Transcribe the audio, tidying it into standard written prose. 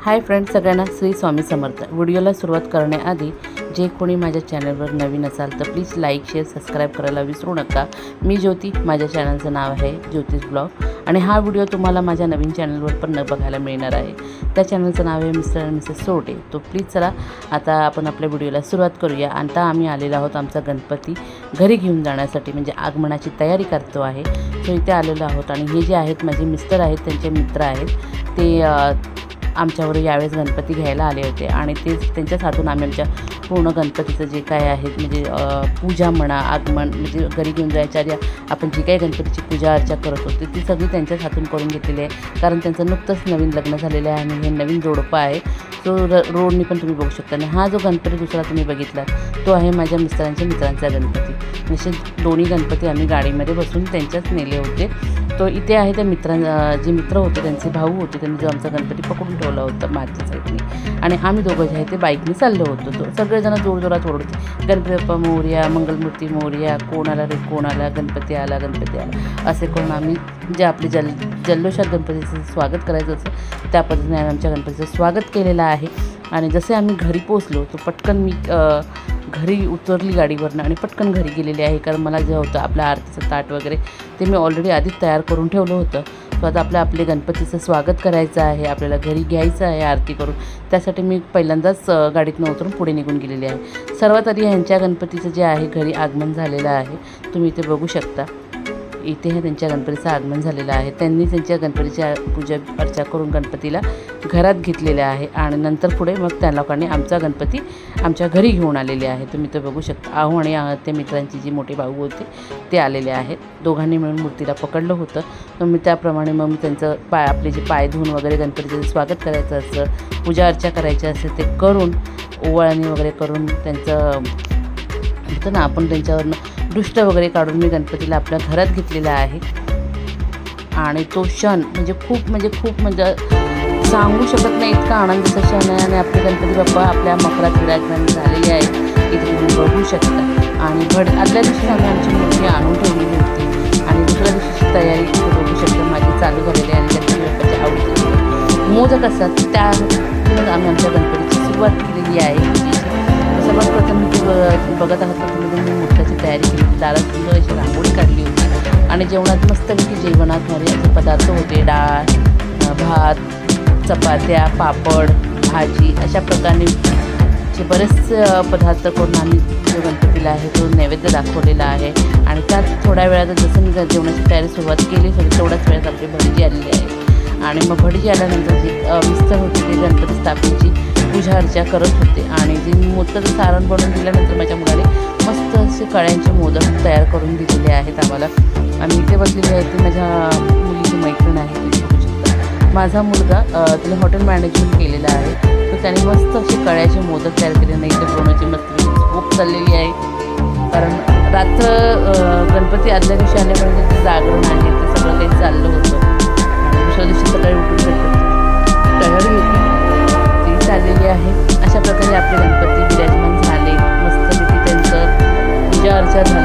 Hi friends, सगळ्यांना श्री स्वामी समर्थ। व्हिडिओला सुरुवात करण्याआधी जे कोणी माझ्या चॅनलवर नवीन असाल तर प्लीज लाईक शेअर सबस्क्राइब करायला विसरू नका। मी ज्योती, माझ्या चॅनलचं नाव आहे ज्योतिष ब्लॉग आणि हा व्हिडिओ तुम्हाला माझ्या नवीन चॅनलवर पण बघायला मिळणार आहे। त्या चॅनलचं नाव आहे मिस्टर आणि मिसेस सोटे। तो प्लीज चला आता आपण आपल्या व्हिडिओला सुरुवात करूया। आता आम्ही आलेलो आहोत आमचा गणपती घरी घेऊन जाण्यासाठी, म्हणजे आगमनाची तयारी करतो आहे। सो इथे आलेलो आहोत आणि हे जे आहेत माझे मिस्टर आहेत, त्यांचे मित्र आहेत, ते आमच्यावर यावेळेस गणपती घ्यायला आले होते आणि तेच त्यांच्याच हातून आम्ही आमच्या पूर्ण गणपतीचं जे काय आहे म्हणजे पूजा म्हणा, आगमन म्हणजे घरी घेऊन जायच्या आधी आपण जी काही गणपतीची पूजा अर्चा करत होते ती सगळी त्यांच्याच हातून करून घेतलेली आहे। कारण त्यांचं नुकतंच नवीन लग्न झालेलं आहे आणि हे नवीन जोडपं आहे। तो रोडनी पण तुम्ही बघू शकता। आणि हा जो गणपती दुसरा तुम्ही बघितला तो आहे माझ्या मिस्टरांच्या मित्रांचा गणपती। असे दोन्ही गणपती आम्ही गाडीमध्ये बसून त्यांच्याच नेले होते। तो इथे आहे त्या जे मित्र होते त्यांचे भाऊ होते, त्यांनी जो आमचा गणपती पकडून ठेवला होता मागच्या साईडने आणि आम्ही दोघं जे आहे ते बाईकने चाललो होतो। तो सगळेजण जोरजोरात ओरडत होते, गणपती बाप्पा मोरया, मंगलमूर्ती मोरया, कोण आला रे कोण आला, गणपती आला गणपती आला, असे करून आम्ही जे आपले जल्लोषात गणपतीचं स्वागत करायचं असं त्या पद्धतीने आमच्या गणपतीचं स्वागत केलेलं आहे। आणि जसे आम्ही घरी पोचलो तो पटकन मी घरी उतरली गाडीवरनं आणि पटकन घरी गेलेले आहे। कारण मला जे होतं आपलं आरतीचं ताट वगैरे ते मी ऑलरेडी आधीच तयार करून ठेवलं होतं। सो आता आपले गणपतीचं स्वागत करायचं आहे, आपल्याला घरी घ्यायचं आहे आरती करून। त्यासाठी मी पहिल्यांदाच गाडीतनं उतरून पुढे निघून गेलेली आहे। सर्वात आधी ह्यांच्या गणपतीचं जे आहे घरी आगमन झालेलं आहे, तुम्ही इथे बघू शकता। इथे हे त्यांच्या गणपतीचं आगमन झालेलं आहे। त्यांनी त्यांच्या गणपतीच्या पूजा अर्चा करून गणपतीला घरात घेतलेले आहे आणि नंतर पुढे मग त्या लोकांनी आमचा गणपती आमच्या घरी घेऊन आलेले आहे। तुम्ही तर बघू शकता। आहो आणि त्या मित्रांची जी मोठे भाऊ होते ते आलेले आहेत। दोघांनी मिळून मूर्तीला पकडलं होतं। तर मी त्याप्रमाणे मग मी त्यांचं आपले जे पाय धुवून वगैरे गणपतीचं स्वागत करायचं असं, पूजा अर्चा करायची असेल ते करून ओवाळणी वगैरे करून त्यांचं होतं ना, आपण त्यांच्यावरनं दृष्ट वगैरे काढून मी गणपतीला आपल्या घरात घेतलेला आहे। आणि तो क्षण म्हणजे खूप सांगू शकत नाही इतका आनंदाचा क्षण आहे। आणि आपले गणपती बाप्पा आपल्या मकरात विराजमान झालेले आहेत, इथे तुम्ही बघू शकता। आणि आदल्या दिवशी आम्ही आमची मूर्ती आणून ठेवलेली होती आणि दुसऱ्या दिवशीची तयारी इथे बघू शकता माझी चालू झालेली आहे। आणि गणपती बाप्पाच्या आवडीचे मोदक असतात त्यातूनच आम्ही आमच्या गणपतीची सुरुवात केलेली आहे। सर्वात प्रथम बघत आहात तर तुम्ही मोदकाची तयारी केली, दारात सुंदर अशी रांगोळी काढली होती आणि जेवणात मस्तपैकी जेवणात मध्ये असे पदार्थ होते, डाळ, भात, चपात्या, पापड, भाजी अशा प्रकारचे बरेचसे पदार्थ करून आम्ही जो गणपतीला आहे तो नैवेद्य दाखवलेला आहे। आणि त्यात थोड्या वेळात जसं मी जेवणाची तयारी सुरुवात केली तेवढ्याच वेळात आपली भटजी आलेली आहे। आणि मग भटजी आल्यानंतर जी मिस्टर होते ते गणपती स्थापनेची पूजा अर्चा करत होते आणि जे मोदकाचं सारण बनवून दिल्यानंतर माझ्या मुलाने मस्त असे कळ्यांचे मोदक तयार करून दिलेले आहेत आम्हाला। आणि इथे बसलेली आहे ती माझ्या मुलीची मैत्रीण आहे, तुम्ही बघू शकता। माझा मुलगा त्याने हॉटेल मॅनेजमेंट केलेलं आहे, तर त्याने मस्त असे कळ्याचे मोदक तयार केले नाही तर बनवायची मस्त झोप चाललेली आहे। कारण गणपती आदल्या दिवशी आल्यापर्यंत ते जागरण आहे ते सगळं काही चाललं होतं आणि दुसऱ्या दिवशी सकाळी उठून तयारी होती ती चाललेली आहे। अशा प्रकारे आपले गणपती विराजमान झाले, मस्तपैकी त्यांचं पूजा अर्चा झाली